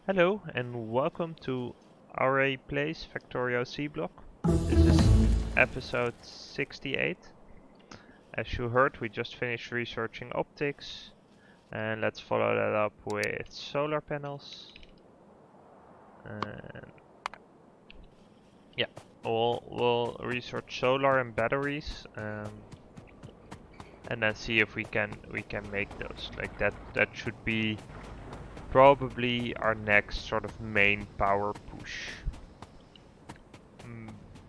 Hello and welcome to Aurei Plays Factorio Seablock. This is episode 68. As you heard, we just finished researching optics, and let's follow that up with solar panels. And yeah, we'll research solar and batteries, and then see if we can make those. Like that should be probably our next sort of main power push.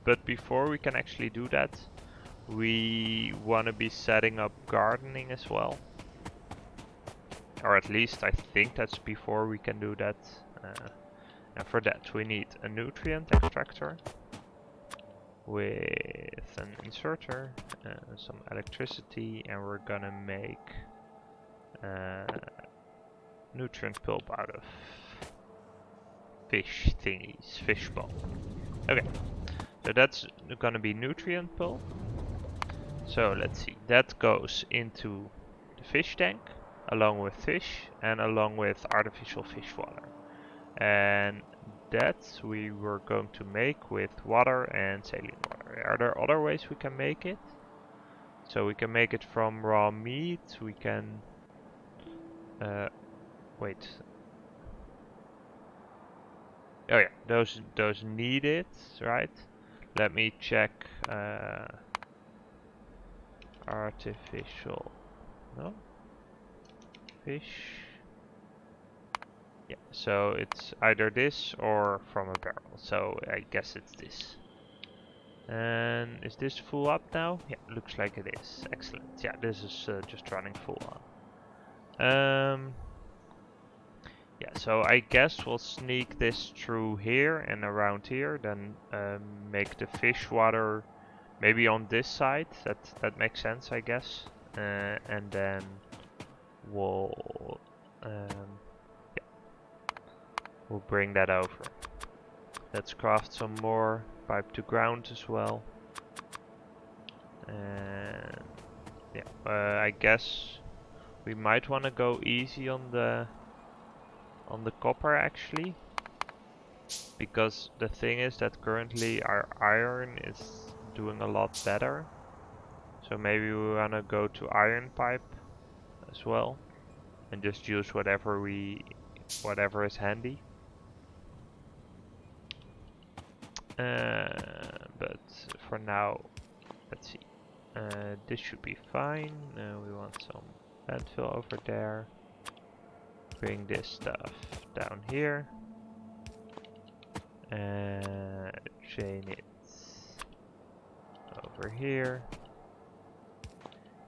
But before we can actually do that, we want to be setting up gardening as well. Or at least I think that's before we can do that. And for that we need a nutrient extractor with an inserter, some electricity, and we're gonna make nutrient pulp out of fish thingies, fish pulp. Okay, so that's gonna be nutrient pulp. So let's see, that goes into the fish tank along with fish and along with artificial fish water. And that we were going to make with water and saline water. Are there other ways we can make it? So we can make it from raw meat, we can... wait. Oh yeah, those need it, right? Let me check artificial... no? Fish... yeah, so it's either this or from a barrel, so I guess it's this. And is this full up now? Yeah, looks like it is. Excellent. Yeah, this is just running full on. Yeah, so I guess we'll sneak this through here and around here, then make the fish water maybe on this side. That makes sense, I guess. And then we'll we'll bring that over. Let's craft some more pipe to ground as well. And yeah, I guess we might want to go easy on the copper actually, because the thing is that currently our iron is doing a lot better. So maybe we want to go to iron pipe as well and just use whatever is handy. But for now, let's see. This should be fine. We want some landfill over there. Bring this stuff down here. And chain it over here.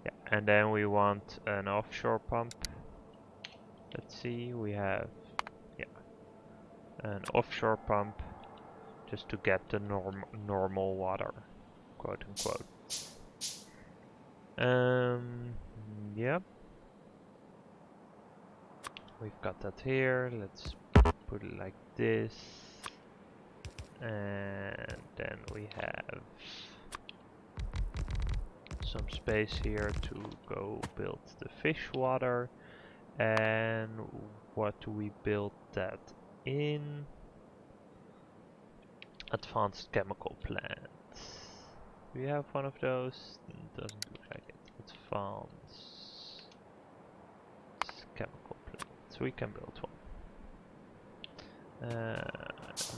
Yeah, and then we want an offshore pump. Let's see, we have an offshore pump just to get the normal water, quote unquote. Yep. We've got that here. Let's put it like this. And then we have some space here to go build the fish water. And what do we build that in? Advanced chemical plant. Do we have one of those? Doesn't look like it. Advanced chemical plant. So we can build one.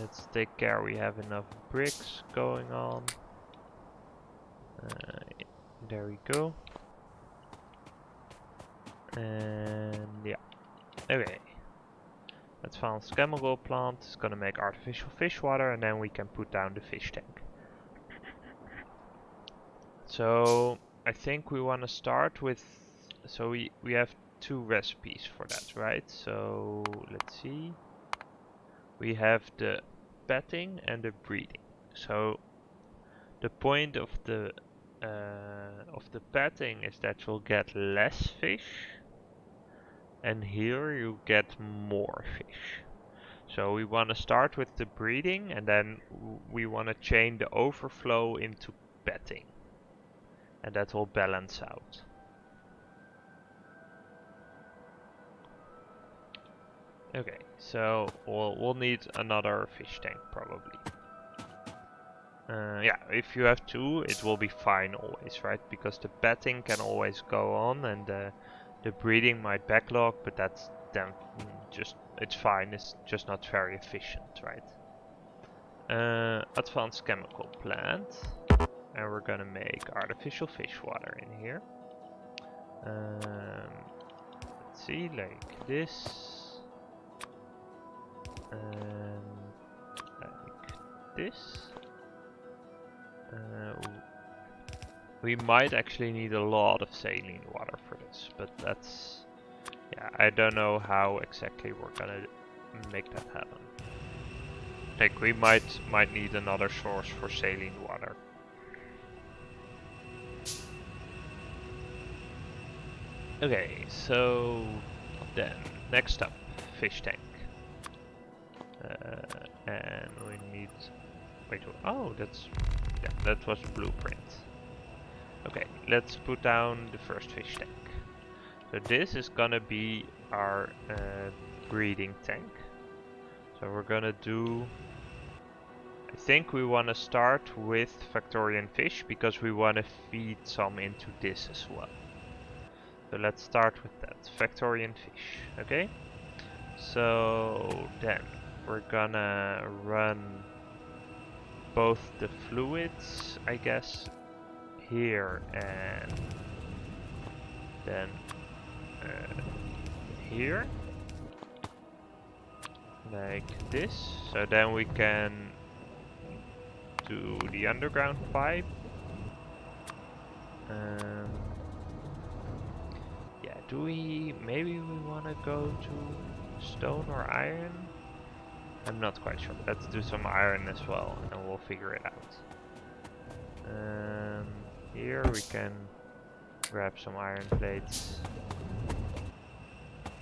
Let's take care we have enough bricks going on. There we go. And yeah. Okay. Advanced chemical plant is gonna make artificial fish water, and then we can put down the fish tank. So I think we want to start with, so we have two recipes for that, right? So let's see. We have the petting and the breeding. So the point of the petting is that you'll get less fish, and here you get more fish. So we want to start with the breeding, and then we want to chain the overflow into petting, and that will balance out. Okay, so we'll need another fish tank probably. Yeah, if you have two, it will be fine always, right? Because the betting can always go on, and the breeding might backlog, but that's then it's fine. It's just not very efficient, right? Advanced chemical plant, and we're gonna make artificial fish water in here. Let's see, like this, and like this. We might actually need a lot of saline water for this, but that's, yeah, I don't know how exactly we're gonna make that happen. Like, we might need another source for saline water. Okay, so then next up, fish tank. And we need, wait, oh, yeah, that was a blueprint. Okay, let's put down the first fish tank. So this is gonna be our breeding tank. So we're gonna do, I think we want to start with Factorian fish because we want to feed some into this as well. So let's start with that, Factorian fish, okay? So then we're gonna run both the fluids, I guess, here and then here, like this. So then we can do the underground pipe. Yeah, maybe we want to go to stone or iron? I'm not quite sure. Let's do some iron as well and we'll figure it out. Here we can grab some iron plates.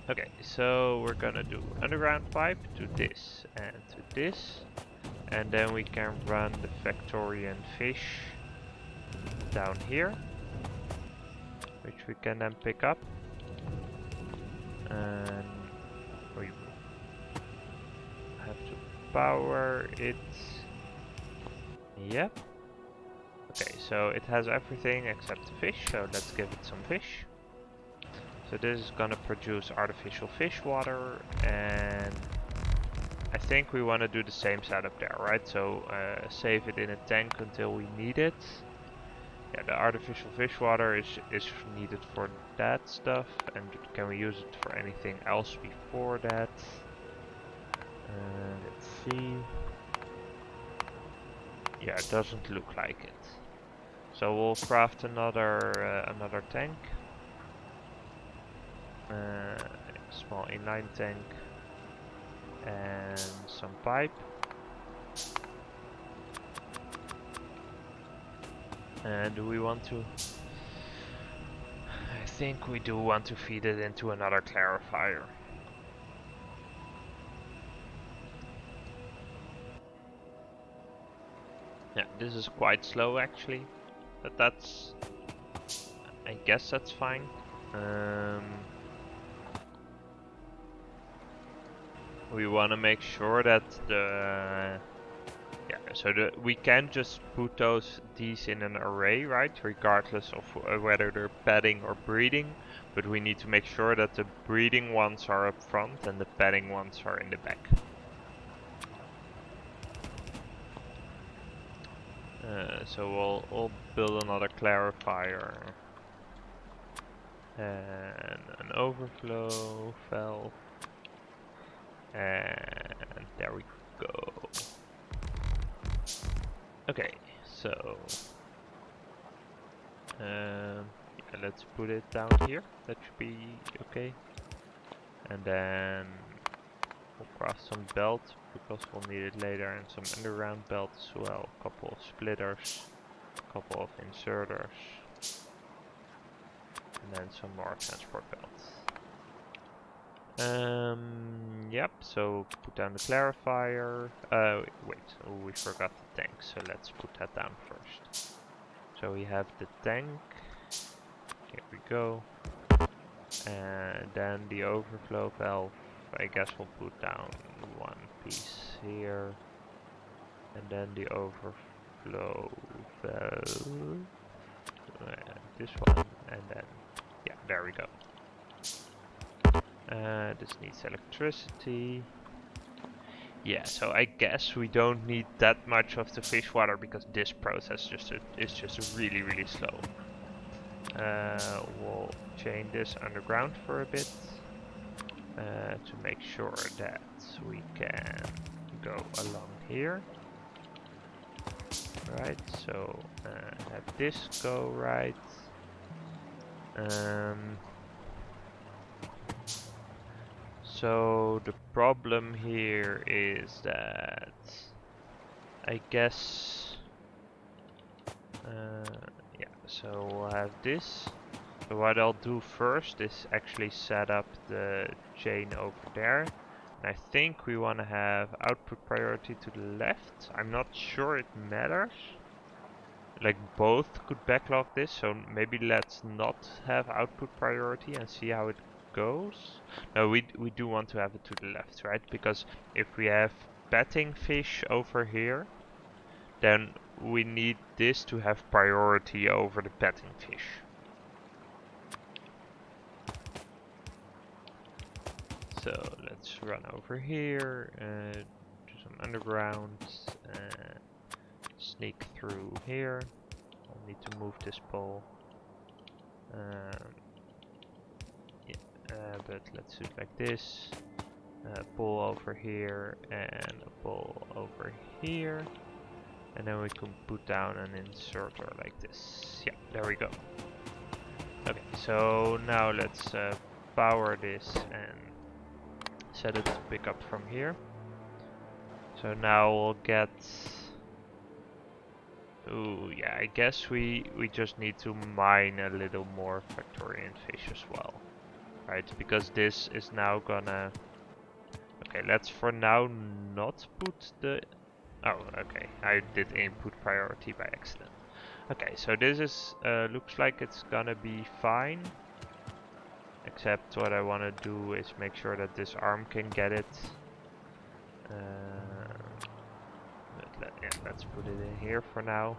Okay, so we're gonna do underground pipe to this and to this. And then we can run the Factorian fish down here, which we can then pick up. And we have to power it. Yep. Okay, so it has everything except the fish, so let's give it some fish. So this is gonna produce artificial fish water, and I think we want to do the same setup there, right? So save it in a tank until we need it. Yeah, the artificial fish water is needed for that stuff, and can we use it for anything else before that? Let's see. Yeah, it doesn't look like it. So we'll craft another tank, small inline tank, and some pipe. And do we want to? I think we do want to feed it into another clarifier. Yeah, this is quite slow actually, but that's, I guess that's fine. We want to make sure that we can just put these in an array, right? Regardless of whether they're bedding or breeding, but we need to make sure that the breeding ones are up front and the bedding ones are in the back. So we'll build another clarifier and an overflow valve, and there we go. Okay, so yeah, let's put it down here. That should be okay. And then we'll craft some belt because we'll need it later, and some underground belt as well. A couple of splitters, a couple of inserters, and then some more transport belts. Yep, so put down the clarifier. Wait, we forgot the tank, so let's put that down first. So we have the tank, here we go, and then the overflow valve I guess we'll put down one piece here. And then the overflow valve. This one, and then, yeah, there we go. This needs electricity. Yeah, so I guess we don't need that much of the fish water because this process is just really, really slow. We'll chain this underground for a bit to make sure that we can go along here. Right, so have this go right. So the problem here is that I guess yeah, so we'll have this. So what I'll do first is actually set up the chain over there. And I think we want to have output priority to the left. I'm not sure it matters. Like both could backlog this, so maybe let's not have output priority and see how it goes. No, we do want to have it to the left, right? Because if we have betting fish over here, then we need this to have priority over the betting fish. So let's run over here and do some underground, sneak through here. I'll need to move this pole. But let's do it like this. Pull over here and a pull over here. And then we can put down an inserter like this. Yeah, there we go. Okay, so now let's power this and set it to pick up from here. So now we'll get... Ooh, yeah, I guess we just need to mine a little more Factorian fish as well. Right, because this is now gonna... Okay, let's for now not put the... Oh, okay, I did input priority by accident. Okay, so this is looks like it's gonna be fine. Except what I want to do is make sure that this arm can get it. Let's put it in here for now.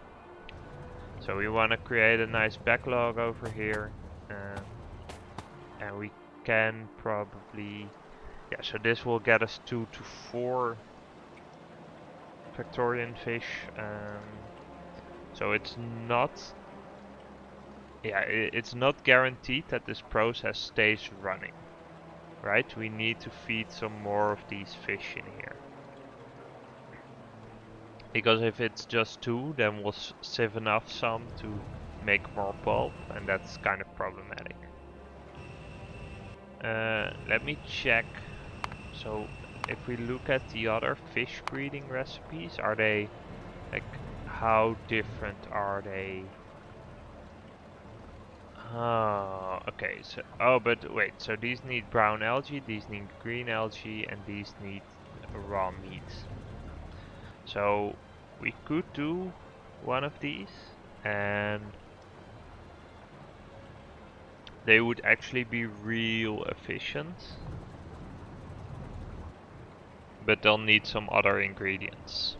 So we want to create a nice backlog over here. And we can probably... Yeah, so this will get us 2 to 4 Factorian fish. So it's not... Yeah, it's not guaranteed that this process stays running. Right? We need to feed some more of these fish in here. Because if it's just 2, then we'll sieve off some to make more pulp, and that's kind of problematic. Let me check. So if we look at the other fish breeding recipes, are they like, how different are they? Oh, okay. So but wait. So these need brown algae, these need green algae, and these need raw meat. So we could do one of these, and they would actually be real efficient. But they'll need some other ingredients.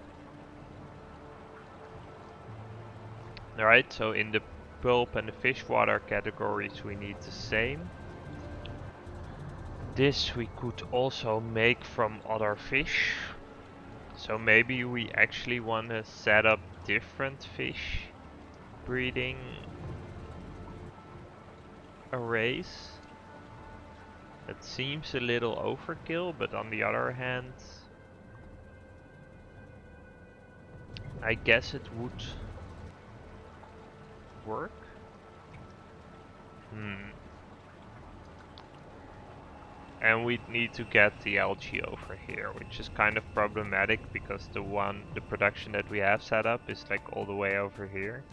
Alright, so in the pulp and the fish water categories we need the same. This we could also make from other fish. So maybe we actually want to set up different fish breeding arrays. That seems a little overkill, but on the other hand, I guess it would work. And we need to get the algae over here, which is kind of problematic because the production that we have set up is like all the way over here.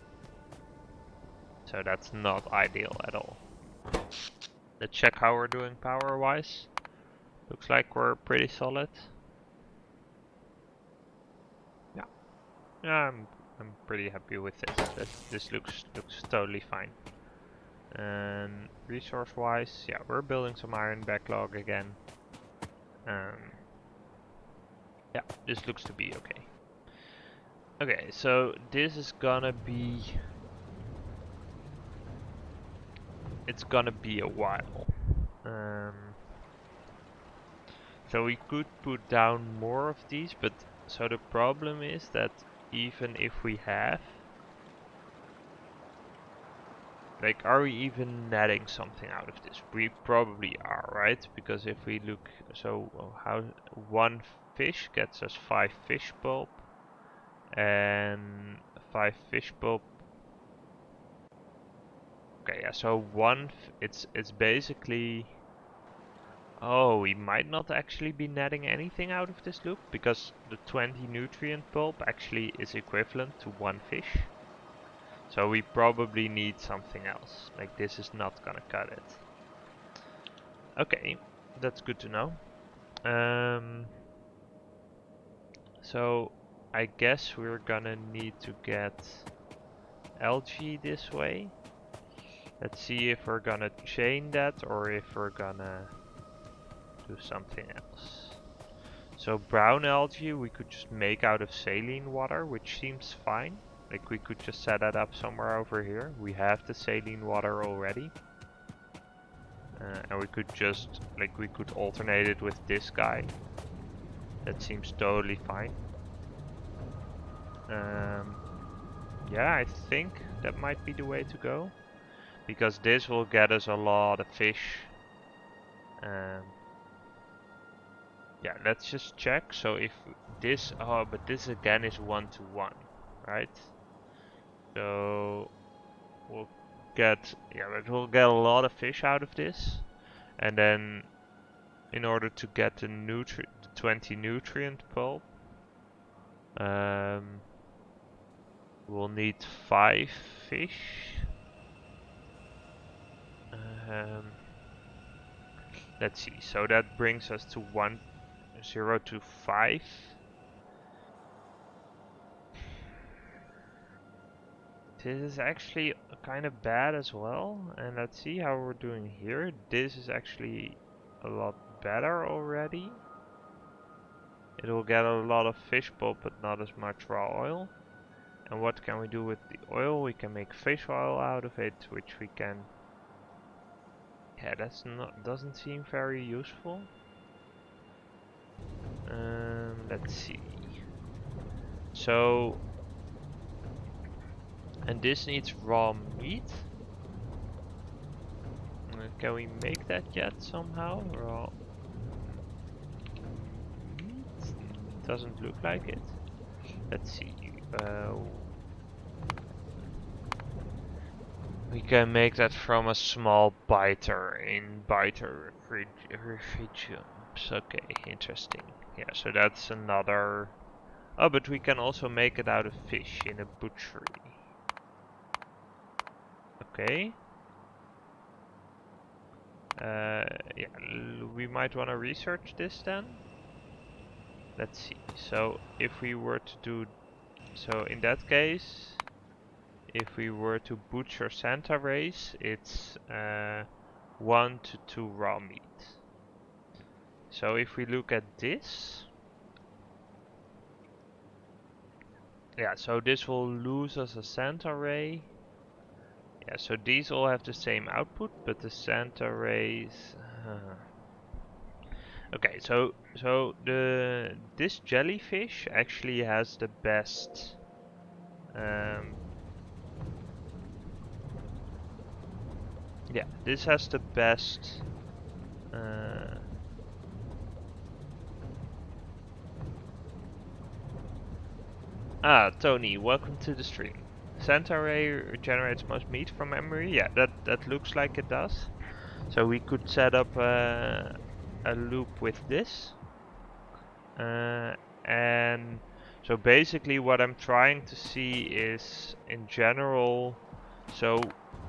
So that's not ideal at all. Let's check how we're doing power wise. Looks like we're pretty solid. Yeah. I'm pretty happy with this. This looks totally fine. And resource wise, yeah, we're building some iron backlog again. Yeah, this looks to be okay. Okay, so this is gonna be... It's gonna be a while. So we could put down more of these, but so the problem is that even if we have... Like, are we even netting something out of this? We probably are, right? Because if we look... So how one fish gets us 5 fish pulp. And 5 fish pulp. Okay, yeah, so it's basically... Oh, we might not actually be netting anything out of this loop, because the 20 nutrient pulp actually is equivalent to 1 fish. So we probably need something else. Like, this is not gonna cut it. Okay, that's good to know. So I guess we're gonna need to get algae this way. Let's see if we're gonna chain that or if we're gonna do something else. So brown algae we could just make out of saline water, which seems fine. Like, we could just set that up somewhere over here. We have the saline water already. And we could just, like, we could alternate it with this guy. That seems totally fine. Yeah, I think that might be the way to go. Because this will get us a lot of fish. Yeah, let's just check. So if this, oh, but this again is 1-to-1, right? So we'll get, yeah, but we'll get a lot of fish out of this. And then in order to get the 20 nutrient pulp, we'll need 5 fish. Let's see, so that brings us to 0 to 5. This is actually kind of bad as well, and let's see how we're doing here. This is actually a lot better already. It will get a lot of fish pulp, but not as much raw oil. And what can we do with the oil? We can make fish oil out of it, which we can... Yeah, doesn't seem very useful. Let's see. So, and this needs raw meat. Can we make that yet somehow? Raw meat? Doesn't look like it. Let's see. We can make that from a small biter in biter refugiums. Okay, interesting. Yeah, so that's another... Oh, but we can also make it out of fish in a butchery. Okay. Yeah, we might want to research this then. Let's see. So if we were to do... So in that case, if we were to butcher Santa rays, it's 1 to 2 raw meat. So if we look at this... Yeah, so this will lose us a Santa ray. Yeah, so these all have the same output, but the Santa rays... Okay, so this jellyfish actually has the best... yeah, this has the best... Tony, welcome to the stream. Santa ray generates most meat from memory. Yeah, that looks like it does. So we could set up a loop with this. And so basically what I'm trying to see is, in general, so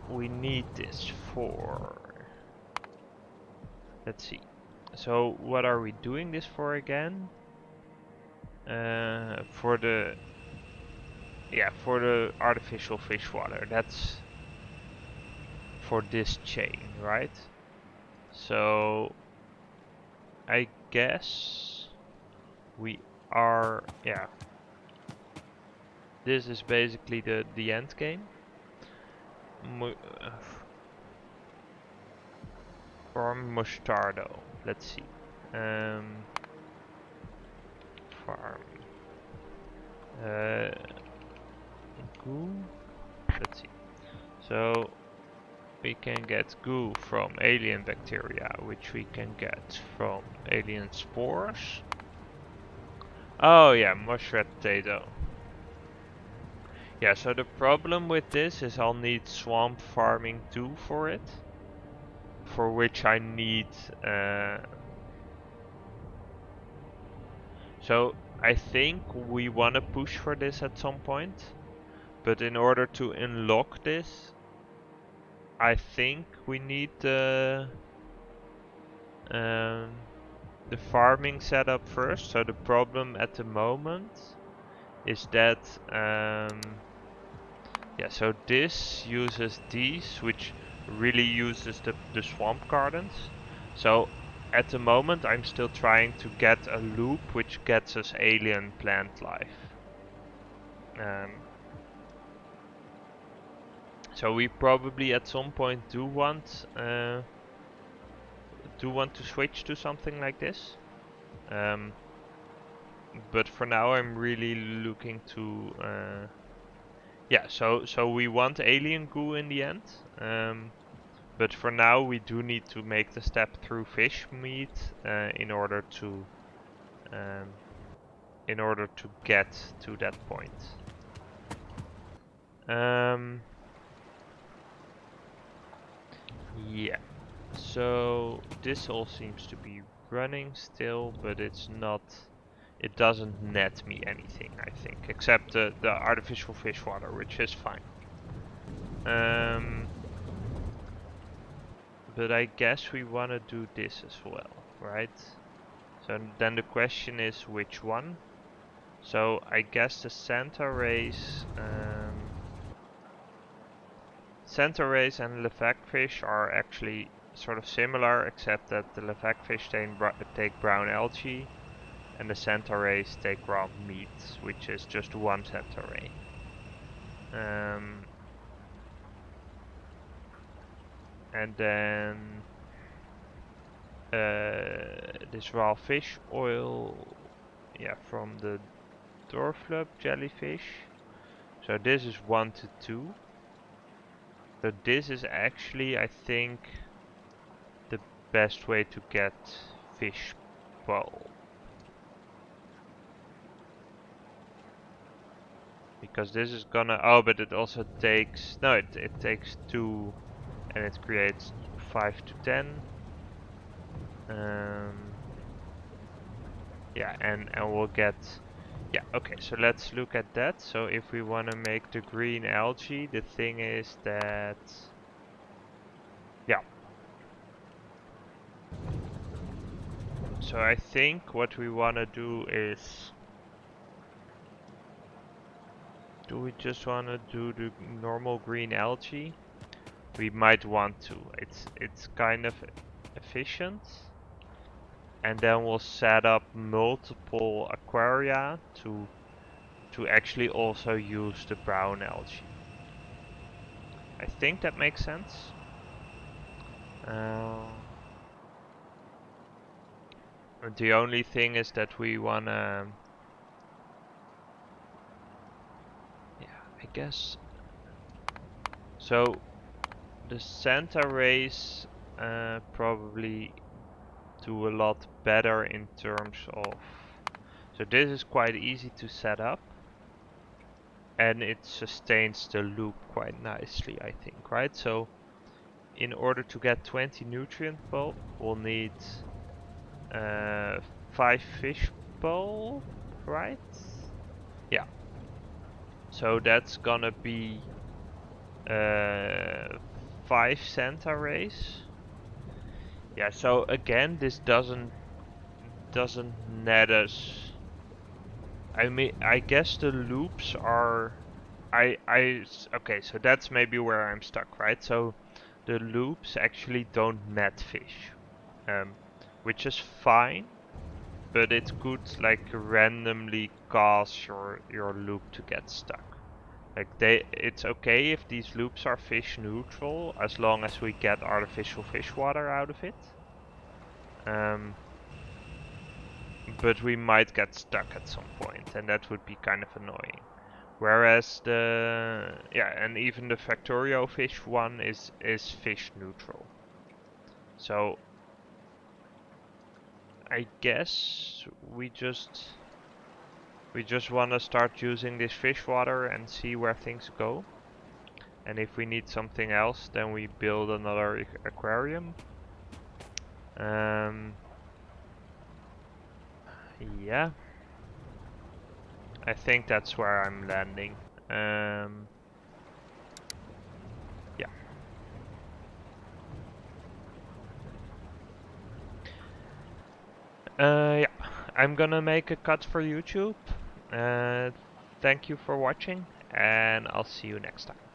we need this for... Let's see. So what are we doing this for again? For the... Yeah, for the artificial fish water. That's for this chain, right? So I guess we are, yeah. This is basically the end game. Farm Mostardo. Let's see. Farm. Goo. Let's see. So we can get goo from alien bacteria, which we can get from alien spores. Oh yeah, mushroom potato. Yeah, so the problem with this is I'll need swamp farming too for it. For which I need... So I think we want to push for this at some point. But in order to unlock this, I think we need the farming setup first. So the problem at the moment is that yeah, so this uses these, which really uses the swamp gardens. So at the moment I'm still trying to get a loop which gets us alien plant life. So we probably at some point do want to switch to something like this. But for now I'm really looking to yeah, so we want alien goo in the end. But for now we do need to make the step through fish meat in order to get to that point. Yeah, so this all seems to be running still, but it doesn't net me anything, I think, except the artificial fish water, which is fine. But I guess we want to do this as well, right? So then the question is which one? So I guess the center rays and levac fish are actually sort of similar, except that the levac fish take brown algae and the center rays take raw meat, which is just one center ray. And then this raw fish oil, yeah, from the Dorflub jellyfish. So this is 1 to 2. So this is actually, I think, the best way to get fish pulp. Because this is gonna, oh, but it also takes, no, it takes 2 and it creates 5 to 10. Yeah, and we'll get, yeah, okay, so let's look at that. So if we want to make the green algae, the thing is that, yeah. So I think what we want to do is, do we just want to do the normal green algae? We might want to. It's kind of efficient. And then we'll set up multiple aquaria to actually also use the brown algae. I think that makes sense. The only thing is that we wanna, yeah, I guess. So the Santa rays probably do a lot better in terms of, so this is quite easy to set up and it sustains the loop quite nicely, I think, right? So in order to get 20 nutrient pulp, we'll need 5 fish pulp, right? Yeah. So that's gonna be 5 Santa rays. Yeah, so again, this doesn't net us. I mean, I guess the loops are, okay, so that's maybe where I'm stuck, right? So the loops actually don't net fish, which is fine, but it could like randomly cause your loop to get stuck. Like it's okay if these loops are fish neutral as long as we get artificial fish water out of it. But we might get stuck at some point, and that would be kind of annoying. Whereas and even the Factorio fish one is fish neutral. So I guess we just want to start using this fish water and see where things go. And if we need something else, then we build another aquarium. Yeah, I think that's where I'm landing. Yeah. Yeah, I'm gonna make a cut for YouTube. Thank you for watching, and I'll see you next time.